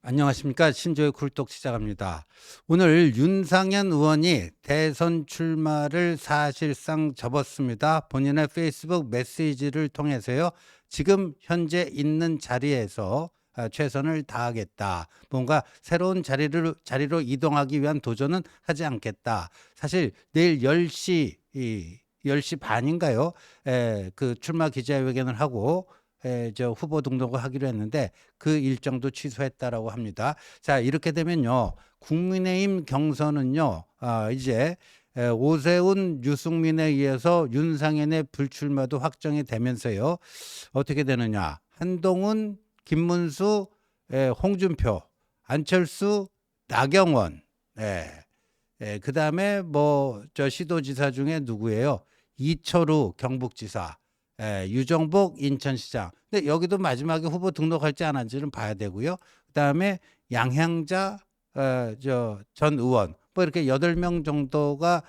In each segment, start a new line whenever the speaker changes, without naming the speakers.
안녕하십니까. 신조의 굴뚝 시작합니다. 오늘 윤상현 의원이 대선 출마를 사실상 접었습니다. 본인의 페이스북 메시지를 통해서요. 지금 현재 있는 자리에서 최선을 다하겠다. 뭔가 새로운 자리로 이동하기 위한 도전은 하지 않겠다. 사실 내일 10시, 10시 반인가요? 그 출마 기자회견을 하고 저 후보 등록을 하기로 했는데 그 일정도 취소했다라고 합니다. 자, 이렇게 되면요. 국민의힘 경선은요. 이제 오세훈, 유승민에 의해서 윤상현의 불출마도 확정이 되면서요. 어떻게 되느냐. 한동훈, 김문수, 홍준표, 안철수, 나경원. 그다음에 뭐 저 시도지사 중에 누구예요? 이철우 경북지사. 유정복 인천시장. 근데 여기도 마지막에 후보 등록할지 안 할지는 봐야 되고요. 그다음에 양향자 전 의원 뭐 이렇게 8명 정도가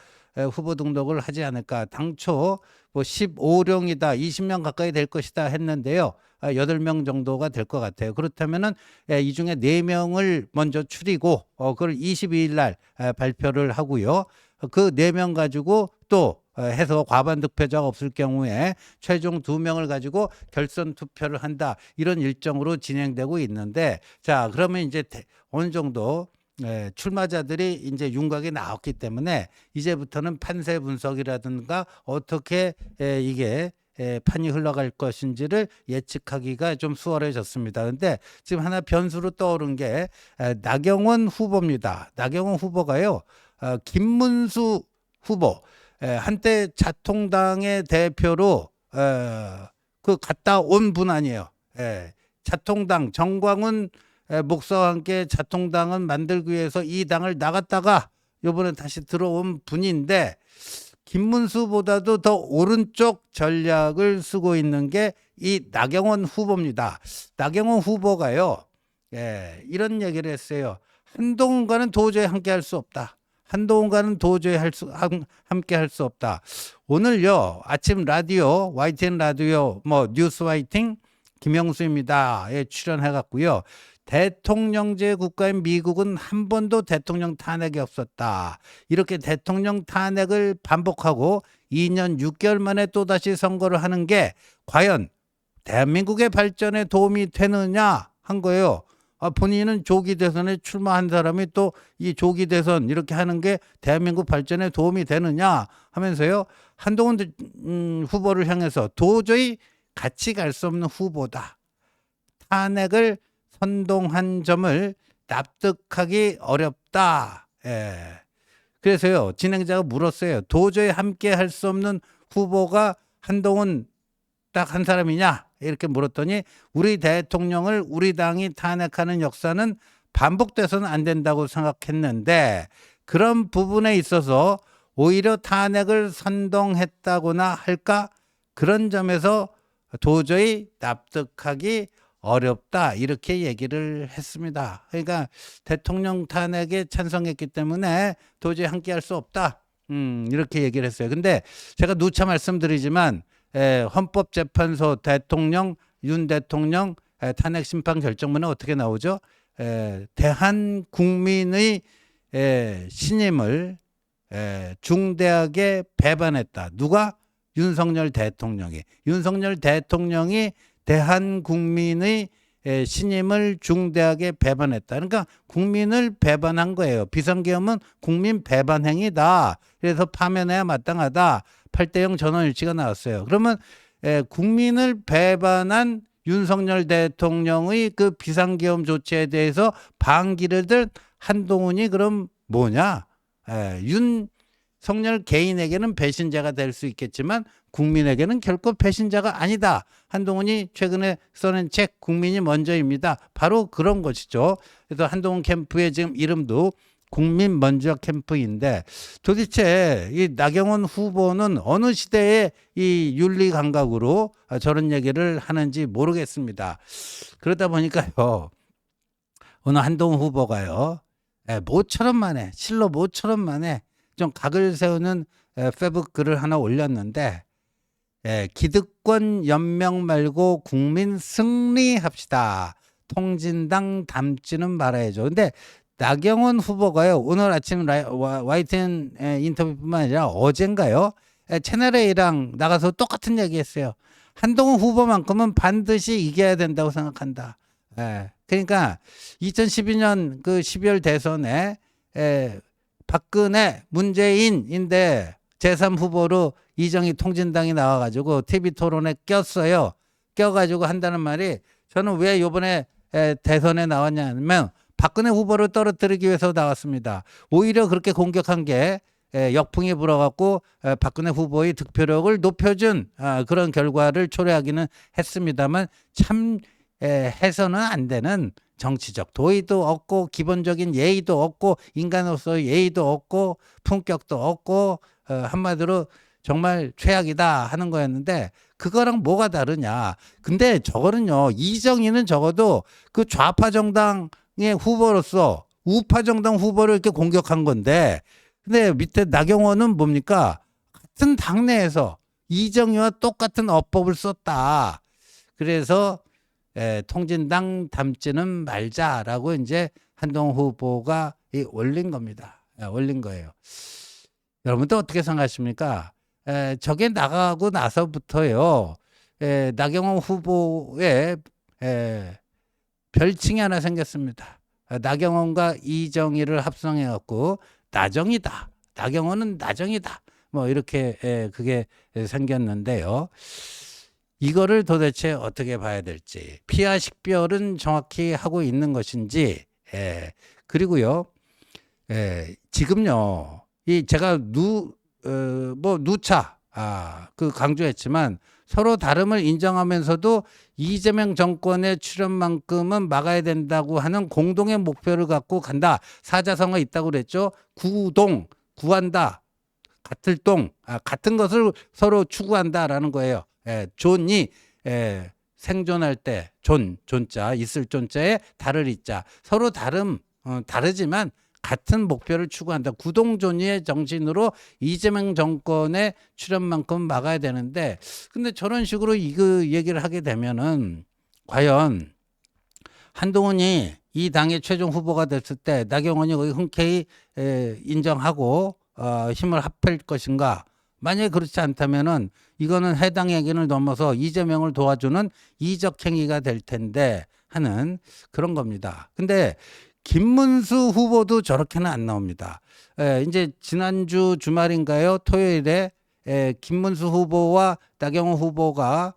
후보 등록을 하지 않을까. 당초 뭐 15령이다, 20명 가까이 될 것이다 했는데요. 8명 정도가 될 것 같아요. 그렇다면은 이 중에 4명을 먼저 추리고 그걸 22일 날 발표를 하고요. 그 4명 가지고 또 해서 과반 득표자가 없을 경우에 최종 2명을 가지고 결선 투표를 한다. 이런 일정으로 진행되고 있는데, 자, 그러면 이제 어느 정도 출마자들이 이제 윤곽이 나왔기 때문에 이제부터는 판세 분석이라든가 어떻게 이게 판이 흘러갈 것인지를 예측하기가 좀 수월해졌습니다. 그런데 지금 하나 변수로 떠오른 게 나경원 후보입니다. 나경원 후보가요. 김문수 후보, 한때 자통당의 대표로 그 갔다 온 분 아니에요. 자통당 정광훈 목사와 함께 자통당은 만들기 위해서 이 당을 나갔다가 이번에 다시 들어온 분인데, 김문수보다도 더 오른쪽 전략을 쓰고 있는 게 이 나경원 후보입니다. 나경원 후보가요. 이런 얘기를 했어요. 한동훈과는 도저히 함께할 수 없다. 한동훈과는 도저히 함께 할 수 없다. 오늘요, 아침 라디오, YTN 라디오, 뭐, 뉴스 화이팅, 김영수입니다.에 출연해갖고요. 대통령제 국가인 미국은 한 번도 대통령 탄핵이 없었다. 이렇게 대통령 탄핵을 반복하고 2년 6개월 만에 또다시 선거를 하는 게 과연 대한민국의 발전에 도움이 되느냐 한 거예요. 본인은 조기 대선에 출마한 사람이 또 이 조기 대선 이렇게 하는 게 대한민국 발전에 도움이 되느냐 하면서요. 한동훈 후보를 향해서 도저히 같이 갈 수 없는 후보다. 탄핵을 선동한 점을 납득하기 어렵다. 그래서요. 진행자가 물었어요. 도저히 함께 할 수 없는 후보가 한동훈 딱 한 사람이냐? 이렇게 물었더니 우리 대통령을 우리 당이 탄핵하는 역사는 반복돼서는 안 된다고 생각했는데, 그런 부분에 있어서 오히려 탄핵을 선동했다거나 할까? 그런 점에서 도저히 납득하기 어렵다. 이렇게 얘기를 했습니다. 그러니까 대통령 탄핵에 찬성했기 때문에 도저히 함께할 수 없다. 이렇게 얘기를 했어요. 근데 제가 누차 말씀드리지만 헌법재판소 대통령, 윤 대통령 탄핵 심판 결정문에 어떻게 나오죠? 대한 국민의 신임을 중대하게 배반했다. 누가? 윤석열 대통령이. 윤석열 대통령이 대한 국민의 신임을 중대하게 배반했다. 그러니까 국민을 배반한 거예요. 비상계엄은 국민 배반 행위다. 그래서 파면해야 마땅하다. 8대0 전원일치가 나왔어요. 그러면 국민을 배반한 윤석열 대통령의 그 비상계엄 조치에 대해서 반기를 든 한동훈이 그럼 뭐냐? 윤석열 개인에게는 배신자가 될 수 있겠지만 국민에게는 결코 배신자가 아니다. 한동훈이 최근에 써낸 책 국민이 먼저입니다. 바로 그런 것이죠. 그래서 한동훈 캠프의 지금 이름도 국민 먼저 캠프인데, 도대체 이 나경원 후보는 어느 시대의 이 윤리 감각으로 저런 얘기를 하는지 모르겠습니다. 그러다 보니까요, 오늘 한동훈 후보가요, 모처럼 만에, 실로 모처럼 만에 좀 각을 세우는 페북 글을 하나 올렸는데, 기득권 연명 말고 국민 승리합시다. 통진당 닮지는 말아야죠. 근데 나경원 후보가요, 오늘 아침 YTN 인터뷰뿐만 아니라 어젠가요, 채널A랑 나가서 똑같은 얘기 했어요. 한동훈 후보만큼은 반드시 이겨야 된다고 생각한다. 그러니까 2012년 그 12월 대선에 박근혜, 문재인인데 제3후보로 이정희 통진당이 나와가지고 TV 토론에 꼈어요. 껴가지고 한다는 말이, 저는 왜 이번에 대선에 나왔냐면 박근혜 후보를 떨어뜨리기 위해서 나왔습니다. 오히려 그렇게 공격한 게 역풍이 불어갖고 박근혜 후보의 득표력을 높여준 그런 결과를 초래하기는 했습니다만, 참 해서는 안 되는 정치적 도의도 없고 기본적인 예의도 없고 인간으로서의 예의도 없고 품격도 없고 한마디로 정말 최악이다 하는 거였는데, 그거랑 뭐가 다르냐. 근데 저거는요, 이정희는 적어도 그 좌파 정당의 후보로서 우파 정당 후보를 이렇게 공격한 건데, 근데 밑에 나경원은 뭡니까? 같은 당내에서 이정희와 똑같은 어법을 썼다. 그래서 통진당 닮지는 말자라고 이제 한동훈 후보가 올린 겁니다. 올린 거예요. 여러분도 어떻게 생각하십니까? 저게 나가고 나서부터요, 나경원 후보의 별칭이 하나 생겼습니다. 나경원과 이정희를 합성해갖고 나정이다. 나경원은 나정이다. 뭐 이렇게 그게 생겼는데요. 이거를 도대체 어떻게 봐야 될지, 피와 식별은 정확히 하고 있는 것인지, 그리고요, 지금요, 이 제가 누차 그 강조했지만 서로 다름을 인정하면서도 이재명 정권의 출연만큼은 막아야 된다고 하는 공동의 목표를 갖고 간다. 사자성어 있다고 그랬죠. 구한다. 같은 것을 서로 추구한다라는 거예요. 존이 생존할 때 존자, 있을 존자에 다를 있자. 서로 다르지만 같은 목표를 추구한다. 구동존의의 정신으로 이재명 정권의 출연만큼 막아야 되는데, 근데 저런 식으로 이거 얘기를 하게 되면은 과연 한동훈이 이 당의 최종 후보가 됐을 때 나경원이 거기 흔쾌히 인정하고 힘을 합할 것인가? 만약에 그렇지 않다면은 이거는 해당 얘기를 넘어서 이재명을 도와주는 이적 행위가 될 텐데 하는 그런 겁니다. 근데 김문수 후보도 저렇게는 안 나옵니다. 이제 지난주 주말인가요? 토요일에 김문수 후보와 나경원 후보가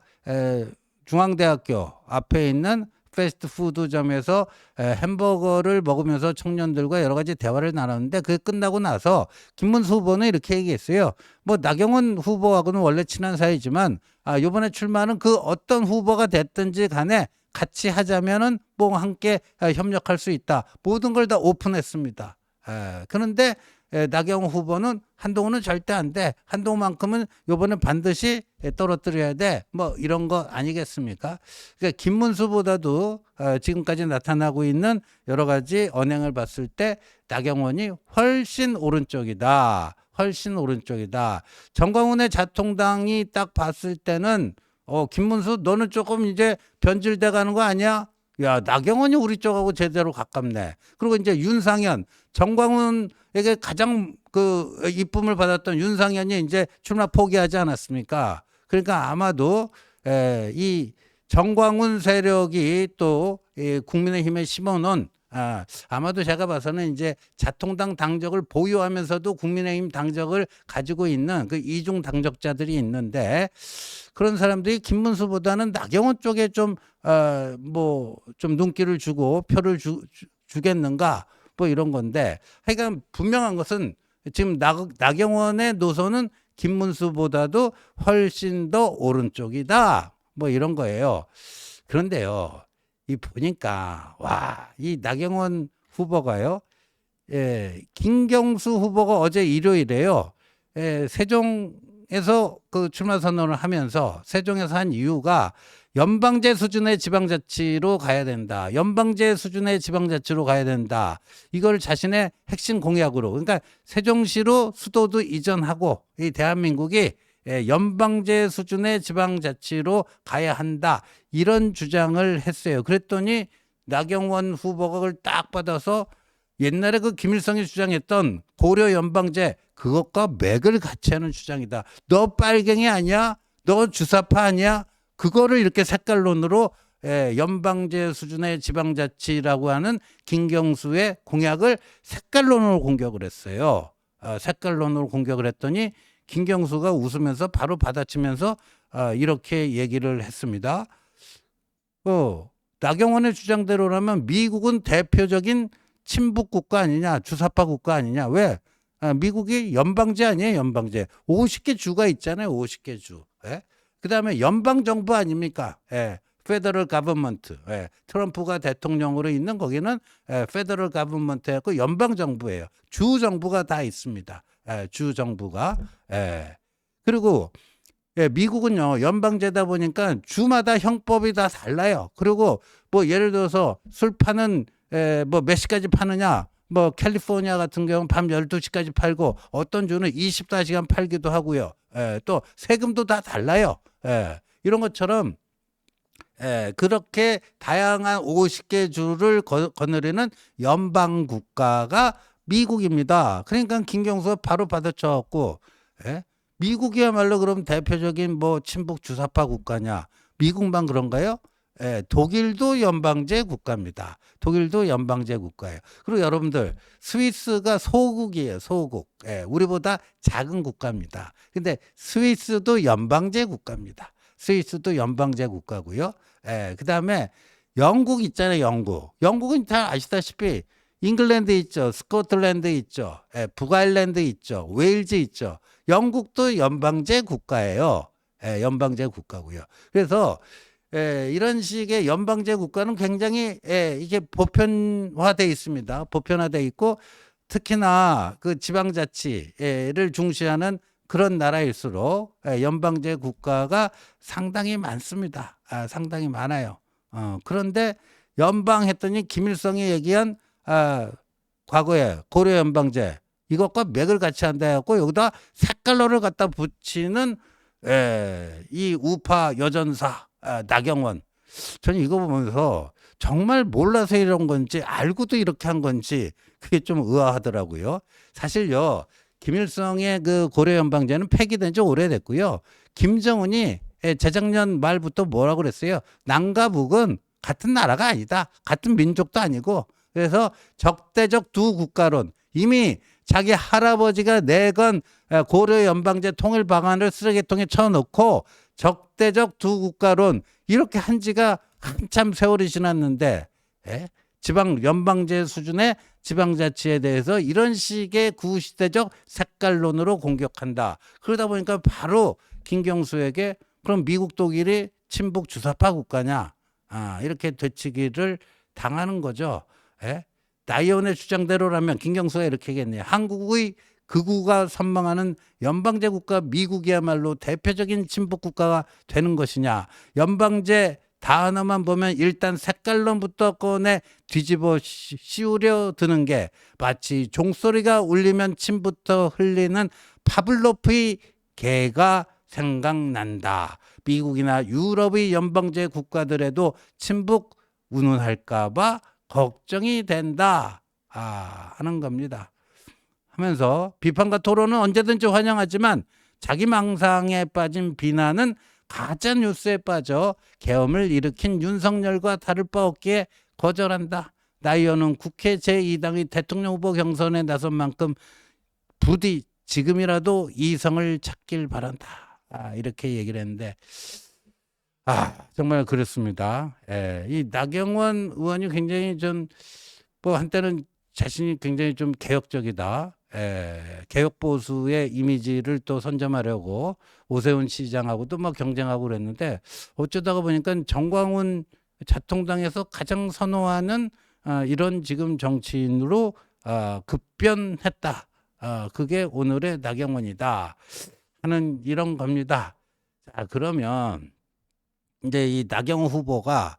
중앙대학교 앞에 있는 패스트푸드점에서 햄버거를 먹으면서 청년들과 여러 가지 대화를 나눴는데, 그게 끝나고 나서 김문수 후보는 이렇게 얘기했어요. 뭐 나경원 후보하고는 원래 친한 사이지만 이번에 출마하는 그 어떤 후보가 됐든지 간에 같이 하자면은 뭐 함께 협력할 수 있다. 모든 걸 다 오픈했습니다. 그런데 나경원 후보는 한동훈은 절대 안 돼. 한동훈만큼은 이번에 반드시 떨어뜨려야 돼. 뭐 이런 거 아니겠습니까? 그러니까 김문수보다도 지금까지 나타나고 있는 여러 가지 언행을 봤을 때 나경원이 훨씬 오른쪽이다. 훨씬 오른쪽이다. 정광훈의 자통당이 딱 봤을 때는 김문수 너는 조금 이제 변질돼 가는 거 아니야? 야, 나경원이 우리 쪽하고 제대로 가깝네. 그리고 이제 윤상현, 정광훈에게 가장 그 이쁨을 받았던 윤상현이 이제 출마 포기하지 않았습니까? 그러니까 아마도 이 정광훈 세력이 또 국민의힘에 심어놓은 아마도 제가 봐서는 이제 자통당 당적을 보유하면서도 국민의힘 당적을 가지고 있는 그 이중 당적자들이 있는데, 그런 사람들이 김문수보다는 나경원 쪽에 좀 눈길을 주고 표를 주겠는가 뭐 이런 건데, 하여간 분명한 것은 지금 나경원의 노선은 김문수보다도 훨씬 더 오른쪽이다 뭐 이런 거예요. 그런데요, 이 보니까 이 나경원 후보가요, 김경수 후보가 어제 일요일에요, 세종에서 그 출마 선언을 하면서 세종에서 한 이유가 연방제 수준의 지방자치로 가야 된다. 연방제 수준의 지방자치로 가야 된다. 이걸 자신의 핵심 공약으로, 그러니까 세종시로 수도도 이전하고 이 대한민국이 연방제 수준의 지방자치로 가야 한다. 이런 주장을 했어요. 그랬더니 나경원 후보가 그걸 딱 받아서 옛날에 그 김일성이 주장했던 고려 연방제 그것과 맥을 같이 하는 주장이다. 너 빨갱이 아니야? 너 주사파 아니야? 그거를 이렇게 색깔론으로 연방제 수준의 지방자치라고 하는 김경수의 공약을 색깔론으로 공격을 했어요. 색깔론으로 공격을 했더니 김경수가 웃으면서 바로 받아치면서 이렇게 얘기를 했습니다. 나경원의 주장대로라면 미국은 대표적인 친북 국가 아니냐, 주사파 국가 아니냐. 왜? 미국이 연방제 아니에요, 연방제. 50개 주가 있잖아요, 50개 주. 예? 그다음에 연방 정부 아닙니까? 예. 페더럴 가버먼트. 예. 트럼프가 대통령으로 있는 거기는 페더럴 가버먼트였고 연방 정부예요. 주 정부가 다 있습니다. 주 정부가. 그리고 미국은요 연방제다 보니까 주마다 형법이 다 달라요. 그리고 뭐 예를 들어서 술 파는 뭐 몇 시까지 파느냐, 뭐 캘리포니아 같은 경우는 밤 12시까지 팔고 어떤 주는 24시간 팔기도 하고요. 또 세금도 다 달라요. 이런 것처럼 그렇게 다양한 50개 주를 거느리는 연방 국가가 미국입니다. 그러니까 김경수가 바로 받아쳐갖고 미국이야말로 그럼 대표적인 뭐 친북 주사파 국가냐? 미국만 그런가요? 독일도 연방제 국가입니다. 독일도 연방제 국가예요. 그리고 여러분들 스위스가 소국이에요. 소국. 우리보다 작은 국가입니다. 근데 스위스도 연방제 국가입니다. 스위스도 연방제 국가고요. 그다음에 영국 있잖아요. 영국. 영국은 다 아시다시피 잉글랜드 있죠. 스코틀랜드 있죠. 북아일랜드 있죠. 웨일즈 있죠. 영국도 연방제 국가예요. 연방제 국가고요. 그래서 이런 식의 연방제 국가는 굉장히 이게 보편화돼 있습니다. 보편화돼 있고 특히나 그 지방자치를 중시하는 그런 나라일수록 연방제 국가가 상당히 많습니다. 상당히 많아요. 그런데 연방했더니 김일성이 얘기한 과거에 고려 연방제 이것과 맥을 같이 한다 해갖고 여기다 색깔로를 갖다 붙이는 이 우파 여전사 나경원. 저는 이거 보면서 정말 몰라서 이런 건지 알고도 이렇게 한 건지 그게 좀 의아하더라고요. 사실요 김일성의 그 고려 연방제는 폐기된 지 오래됐고요. 김정은이 재작년 말부터 뭐라고 그랬어요? 남과 북은 같은 나라가 아니다. 같은 민족도 아니고. 그래서 적대적 두 국가론. 이미 자기 할아버지가 내건 고려 연방제 통일 방안을 쓰레기통에 쳐놓고 적대적 두 국가론 이렇게 한 지가 한참 세월이 지났는데 지방 연방제 수준의 지방자치에 대해서 이런 식의 구시대적 색깔론으로 공격한다. 그러다 보니까 바로 김경수에게 그럼 미국 독일이 친북 주사파 국가냐 이렇게 되치기를 당하는 거죠. 나이원의 주장대로라면 김경수가 이렇게 얘기했네요. 한국의 극우가 선망하는 연방제 국가 미국이야말로 대표적인 친북 국가가 되는 것이냐. 연방제 단어만 보면 일단 색깔론부터 꺼내 뒤집어 씌우려 드는 게 마치 종소리가 울리면 침부터 흘리는 파블로프의 개가 생각난다. 미국이나 유럽의 연방제 국가들에도 친북 운운할까 봐 걱정이 된다 하는 겁니다. 하면서 비판과 토론은 언제든지 환영하지만 자기 망상에 빠진 비난은 가짜 뉴스에 빠져 계엄을 일으킨 윤석열과 다를 바 없기에 거절한다. 나 의원은 국회 제2당의 대통령 후보 경선에 나선 만큼 부디 지금이라도 이성을 찾길 바란다. 이렇게 얘기를 했는데 정말 그렇습니다. 이 나경원 의원이 굉장히 뭐 한때는 자신이 굉장히 좀 개혁적이다. 개혁 보수의 이미지를 또 선점하려고 오세훈 시장하고도 막 경쟁하고 그랬는데 어쩌다가 보니까 정광훈 자통당에서 가장 선호하는 이런 지금 정치인으로 급변했다. 그게 오늘의 나경원이다 하는 이런 겁니다. 자, 그러면 이제 이 나경원 후보가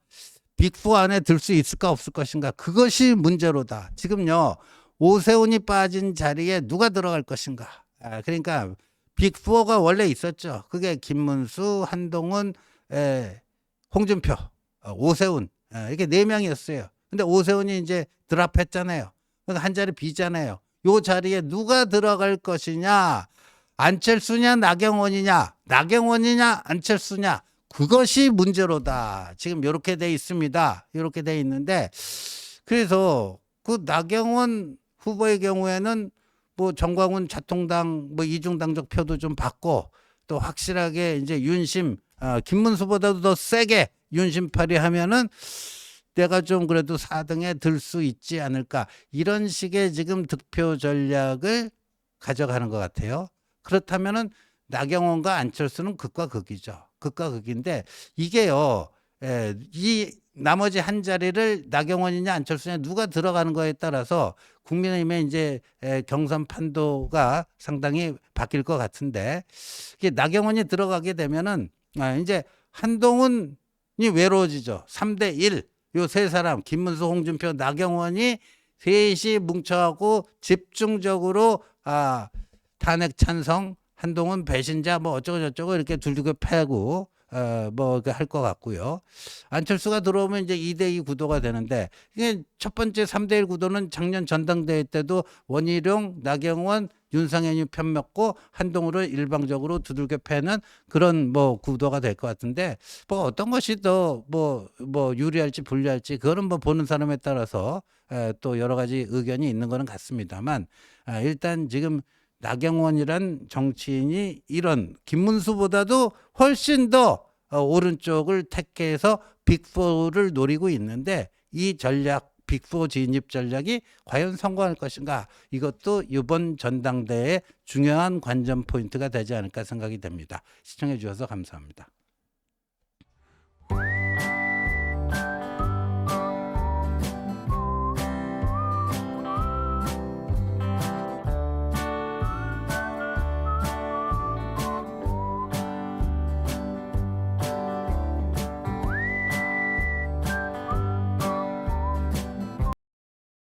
빅4 안에 들 수 있을까 없을 것인가 그것이 문제로다. 지금요 오세훈이 빠진 자리에 누가 들어갈 것인가. 그러니까 빅4가 원래 있었죠. 그게 김문수, 한동훈, 홍준표, 오세훈 이게 4명이었어요. 근데 오세훈이 이제 드랍했잖아요. 그러니까 한 자리 비잖아요. 요 자리에 누가 들어갈 것이냐? 안철수냐 나경원이냐? 나경원이냐 안철수냐? 그것이 문제로다. 지금 요렇게 돼 있습니다. 요렇게 돼 있는데 그래서 그 나경원 후보의 경우에는 뭐 정광훈 자통당 뭐 이중당적 표도 좀 받고 또 확실하게 이제 윤심 김문수보다도 더 세게 윤심팔이 하면은 내가 좀 그래도 4등에 들 수 있지 않을까 이런 식의 지금 득표 전략을 가져가는 것 같아요. 그렇다면은 나경원과 안철수는 극과 극이죠. 극과 극인데 이게요. 이 나머지 한 자리를 나경원이냐 안철수냐 누가 들어가는 거에 따라서 국민의힘의 이제 경선 판도가 상당히 바뀔 것 같은데 이게 나경원이 들어가게 되면은 이제 한동훈이 외로워지죠. 3대1 요 세 사람 김문수, 홍준표, 나경원이 셋이 뭉쳐하고 집중적으로 탄핵 찬성, 한동훈 배신자 뭐 어쩌고 저쩌고 이렇게 둘둘 패고 뭐 할 것 같고요. 안철수가 들어오면 이제 2대2 구도가 되는데 이게 첫 번째 3대1 구도는 작년 전당대회 때도 원희룡, 나경원, 윤상현이 편먹고 한동훈을 일방적으로 두들겨 패는 그런 뭐 구도가 될 것 같은데 뭐 어떤 것이 더 뭐 유리할지 불리할지 그거는 뭐 보는 사람에 따라서 또 여러 가지 의견이 있는 거는 같습니다만 일단 지금 나경원이란 정치인이 이런 김문수보다도 훨씬 더 오른쪽을 택해서 빅4를 노리고 있는데 이 전략 빅4 진입 전략이 과연 성공할 것인가 이것도 이번 전당대회의 중요한 관전 포인트가 되지 않을까 생각이 됩니다. 시청해 주셔서 감사합니다.